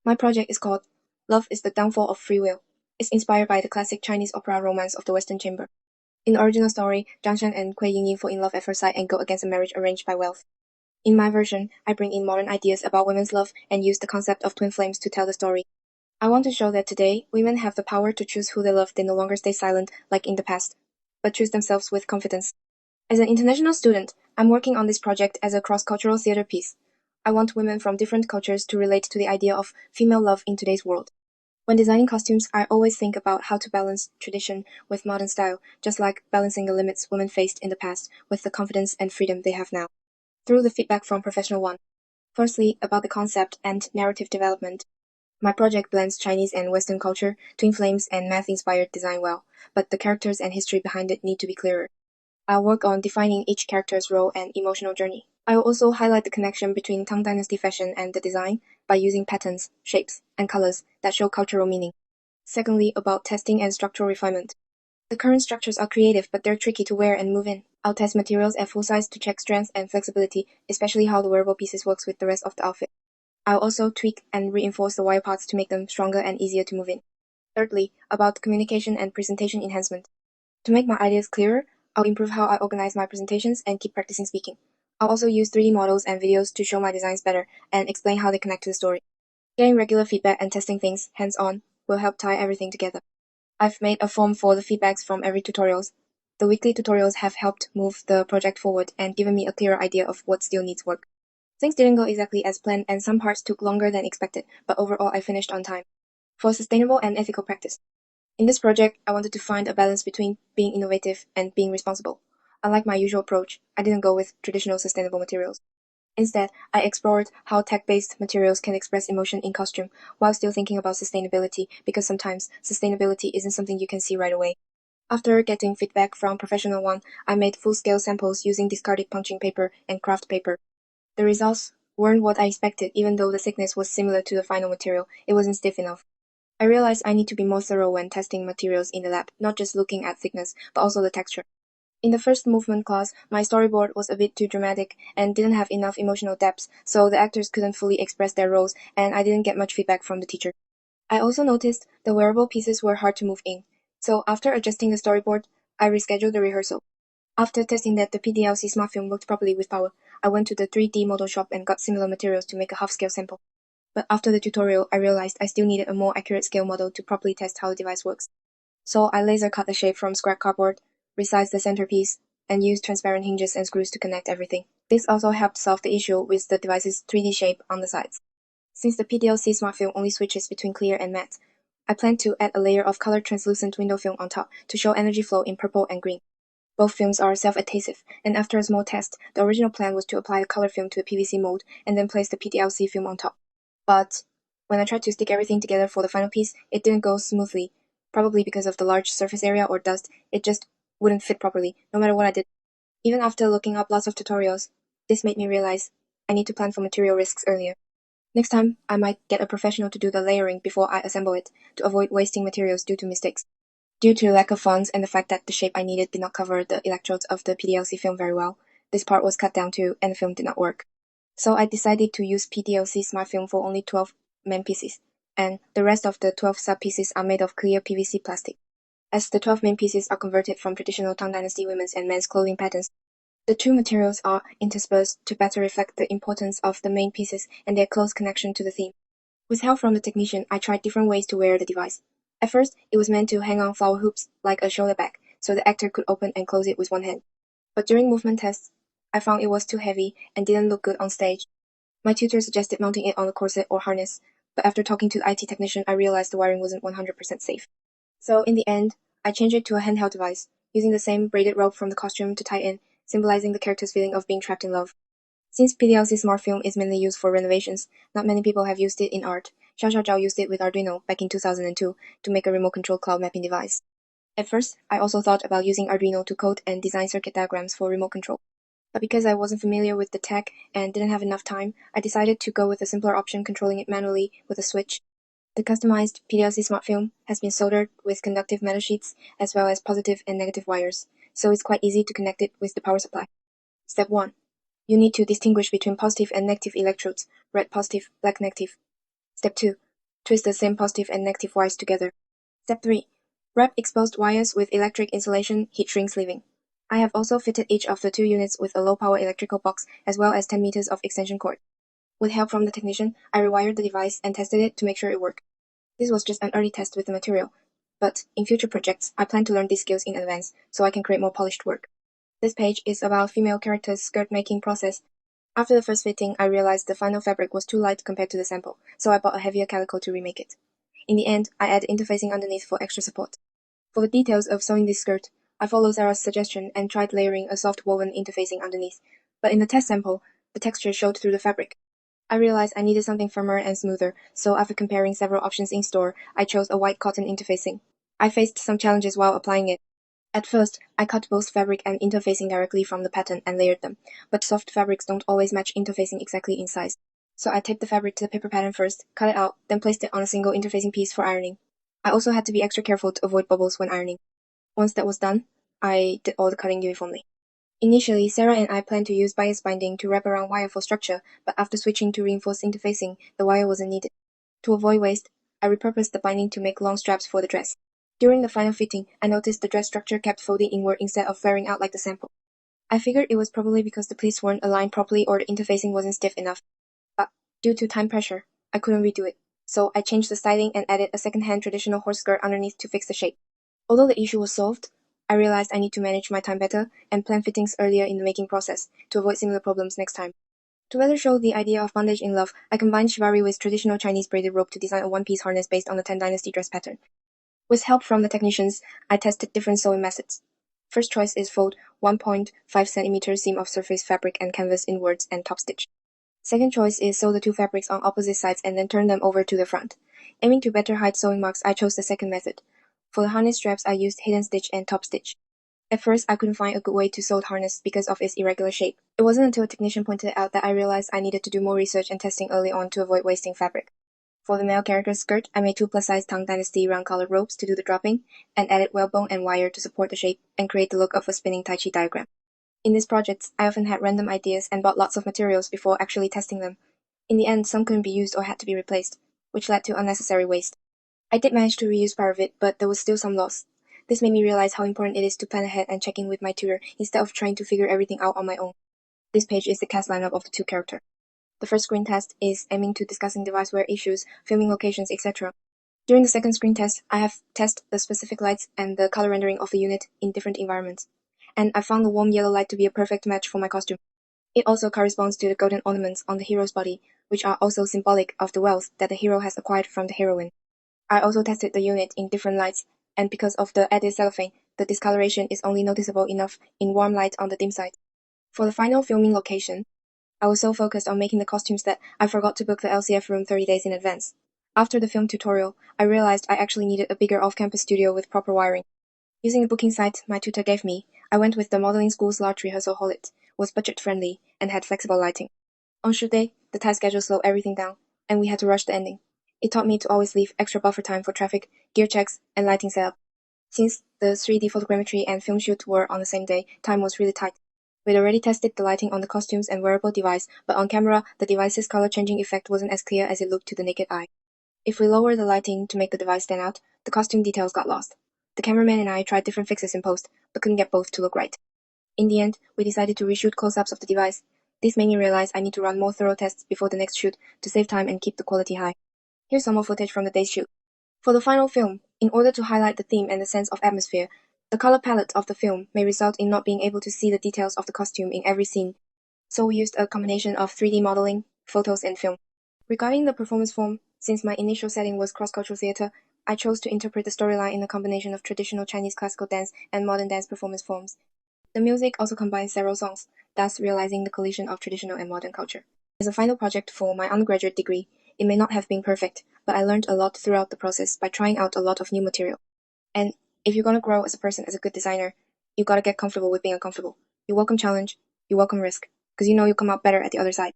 My project is called Love is the Downfall of Free Will. It's inspired by the classic Chinese opera romance of the Western Chamber. In the original story, Zhang Shan and Kuei Yingyin fall in love at first sight and go against a marriage arranged by wealth. In my version, I bring in modern ideas about women's love and use the concept of twin flames to tell the story. I want to show that today, women have the power to choose who they love. They no longer stay silent like in the past, but choose themselves with confidence. As an international student, I'm working on this project as a cross-cultural theater piece. I want women from different cultures to relate to the idea of female love in today's world. When designing costumes, I always think about how to balance tradition with modern style, just like balancing the limits women faced in the past with the confidence and freedom they have now. Through the feedback from professional one. Firstly, about the concept and narrative development. My project blends Chinese and Western culture, twin flames, and math-inspired design well, but the characters and history behind it need to be clearer. I'll work on defining each character's role and emotional journey. I will also highlight the connection between Tang Dynasty fashion and the design by using patterns, shapes, and colors that show cultural meaning. Secondly, about testing and structural refinement. The current structures are creative, but they're tricky to wear and move in. I'll test materials at full size to check strength and flexibility, especially how the wearable pieces works with the rest of the outfit. I'll also tweak and reinforce the wire parts to make them stronger and easier to move in. Thirdly, about communication and presentation enhancement. To make my ideas clearer, I'll improve how I organize my presentations and keep practicing speaking. I'll also use 3D models and videos to show my designs better and explain how they connect to the story. Getting regular feedback and testing things hands-on will help tie everything together. I've made a form for the feedbacks from every tutorials. The weekly tutorials have helped move the project forward and given me a clearer idea of what still needs work. Things didn't go exactly as planned and some parts took longer than expected, but overall I finished on time. For sustainable and ethical practice. In this project, I wanted to find a balance between being innovative and being responsible. Unlike my usual approach, I didn't go with traditional sustainable materials. Instead, I explored how tech-based materials can express emotion in costume while still thinking about sustainability, because sometimes sustainability isn't something you can see right away. After getting feedback from professional one, I made full-scale samples using discarded punching paper and craft paper. The results weren't what I expected, even though the thickness was similar to the final material. It wasn't stiff enough. I realized I need to be more thorough when testing materials in the lab, not just looking at thickness, but also the texture. In the first movement class, my storyboard was a bit too dramatic and didn't have enough emotional depth, so the actors couldn't fully express their roles, and I didn't get much feedback from the teacher. I also noticed the wearable pieces were hard to move in, so after adjusting the storyboard, I rescheduled the rehearsal. After testing that the PDLC smart film worked properly with power, I went to the 3D model shop and got similar materials to make a half-scale sample. But after the tutorial, I realized I still needed a more accurate scale model to properly test how the device works. So I laser cut the shape from scrap cardboard, resized the centerpiece, and used transparent hinges and screws to connect everything. This also helped solve the issue with the device's 3D shape on the sides. Since the PDLC smart film only switches between clear and matte, I plan to add a layer of colored translucent window film on top to show energy flow in purple and green. Both films are self-adhesive, and after a small test, the original plan was to apply the color film to the PVC mold and then place the PDLC film on top. But when I tried to stick everything together for the final piece, it didn't go smoothly. Probably because of the large surface area or dust, it just wouldn't fit properly, no matter what I did. Even after looking up lots of tutorials, this made me realize I need to plan for material risks earlier. Next time, I might get a professional to do the layering before I assemble it, to avoid wasting materials due to mistakes. Due to lack of funds and the fact that the shape I needed did not cover the electrodes of the PDLC film very well, this part was cut down too, and the film did not work. So I decided to use PDLC smart film for only 12 main pieces, and the rest of the 12 sub-pieces are made of clear PVC plastic. As the 12 main pieces are converted from traditional Tang Dynasty women's and men's clothing patterns, the two materials are interspersed to better reflect the importance of the main pieces and their close connection to the theme. With help from the technician, I tried different ways to wear the device. At first, it was meant to hang on flower hoops like a shoulder bag, so the actor could open and close it with one hand. But during movement tests, I found it was too heavy and didn't look good on stage. My tutor suggested mounting it on a corset or harness, but after talking to the IT technician, I realized the wiring wasn't 100% safe. So in the end, I changed it to a handheld device, using the same braided rope from the costume to tie in, symbolizing the character's feeling of being trapped in love. Since PDLC smart film is mainly used for renovations, not many people have used it in art. Xiao Xiaozhao used it with Arduino back in 2002 to make a remote control cloud mapping device. At first, I also thought about using Arduino to code and design circuit diagrams for remote control. But because I wasn't familiar with the tech and didn't have enough time, I decided to go with a simpler option, controlling it manually with a switch. The customized PDLC smart film has been soldered with conductive metal sheets as well as positive and negative wires, so it's quite easy to connect it with the power supply. Step 1. You need to distinguish between positive and negative electrodes, red positive, black negative. Step 2. Twist the same positive and negative wires together. Step 3. Wrap exposed wires with electric insulation heat shrink sleeving. I have also fitted each of the two units with a low-power electrical box as well as 10 meters of extension cord. With help from the technician, I rewired the device and tested it to make sure it worked. This was just an early test with the material, but in future projects, I plan to learn these skills in advance so I can create more polished work. This page is about female characters' skirt making process. After the first fitting, I realized the final fabric was too light compared to the sample, so I bought a heavier calico to remake it. In the end, I added interfacing underneath for extra support. For the details of sewing this skirt, I followed Sarah's suggestion and tried layering a soft woven interfacing underneath, but in the test sample, the texture showed through the fabric. I realized I needed something firmer and smoother, so after comparing several options in store, I chose a white cotton interfacing. I faced some challenges while applying it. At first, I cut both fabric and interfacing directly from the pattern and layered them, but soft fabrics don't always match interfacing exactly in size. So I taped the fabric to the paper pattern first, cut it out, then placed it on a single interfacing piece for ironing. I also had to be extra careful to avoid bubbles when ironing. Once that was done, I did all the cutting uniformly. Initially, Sarah and I planned to use bias binding to wrap around wire for structure, but after switching to reinforced interfacing, the wire wasn't needed. To avoid waste, I repurposed the binding to make long straps for the dress. During the final fitting, I noticed the dress structure kept folding inward instead of flaring out like the sample. I figured it was probably because the pleats weren't aligned properly or the interfacing wasn't stiff enough. But due to time pressure, I couldn't redo it. So I changed the styling and added a second-hand traditional horse skirt underneath to fix the shape. Although the issue was solved, I realized I need to manage my time better and plan fittings earlier in the making process to avoid similar problems next time. To better show the idea of bondage in love, I combined shibari with traditional Chinese braided rope to design a one-piece harness based on the Tang Dynasty dress pattern. With help from the technicians, I tested different sewing methods. First choice is fold 1.5 cm seam of surface fabric and canvas inwards and top stitch. Second choice is sew the two fabrics on opposite sides and then turn them over to the front. Aiming to better hide sewing marks, I chose the second method. For the harness straps, I used hidden stitch and top stitch. At first, I couldn't find a good way to sew the harness because of its irregular shape. It wasn't until a technician pointed it out that I realized I needed to do more research and testing early on to avoid wasting fabric. For the male character's skirt, I made two plus-size Tang Dynasty round-colored ropes to do the dropping, and added whalebone and wire to support the shape and create the look of a spinning Tai Chi diagram. In these projects, I often had random ideas and bought lots of materials before actually testing them. In the end, some couldn't be used or had to be replaced, which led to unnecessary waste. I did manage to reuse part of it, but there was still some loss. This made me realize how important it is to plan ahead and check in with my tutor instead of trying to figure everything out on my own. This page is the cast lineup of the two characters. The first screen test is aiming to discussing device wear issues, filming locations, etc. During the second screen test, I have tested the specific lights and the color rendering of the unit in different environments. And I found the warm yellow light to be a perfect match for my costume. It also corresponds to the golden ornaments on the hero's body, which are also symbolic of the wealth that the hero has acquired from the heroine. I also tested the unit in different lights, and because of the added cellophane, the discoloration is only noticeable enough in warm light on the dim side. For the final filming location, I was so focused on making the costumes that I forgot to book the LCF room 30 days in advance. After the film tutorial, I realized I actually needed a bigger off-campus studio with proper wiring. Using a booking site my tutor gave me, I went with the modeling school's large rehearsal hall. It was budget-friendly and had flexible lighting. On shoot day, the tight schedule slowed everything down, and we had to rush the ending. It taught me to always leave extra buffer time for traffic, gear checks, and lighting setup. Since the 3D photogrammetry and film shoot were on the same day, time was really tight. We'd already tested the lighting on the costumes and wearable device, but on camera, the device's color-changing effect wasn't as clear as it looked to the naked eye. If we lowered the lighting to make the device stand out, the costume details got lost. The cameraman and I tried different fixes in post, but couldn't get both to look right. In the end, we decided to reshoot close-ups of the device. This made me realize I need to run more thorough tests before the next shoot to save time and keep the quality high. Here's some more footage from the day's shoot. For the final film, in order to highlight the theme and the sense of atmosphere, the color palette of the film may result in not being able to see the details of the costume in every scene, so we used a combination of 3D modeling, photos, and film. Regarding the performance form, since my initial setting was cross-cultural theater, I chose to interpret the storyline in a combination of traditional Chinese classical dance and modern dance performance forms. The music also combines several songs, thus realizing the collision of traditional and modern culture. As a final project for my undergraduate degree, it may not have been perfect, but I learned a lot throughout the process by trying out a lot of new material. And if you're gonna grow as a person, as a good designer, you gotta get comfortable with being uncomfortable. You welcome challenge, you welcome risk, because you know you'll come out better at the other side.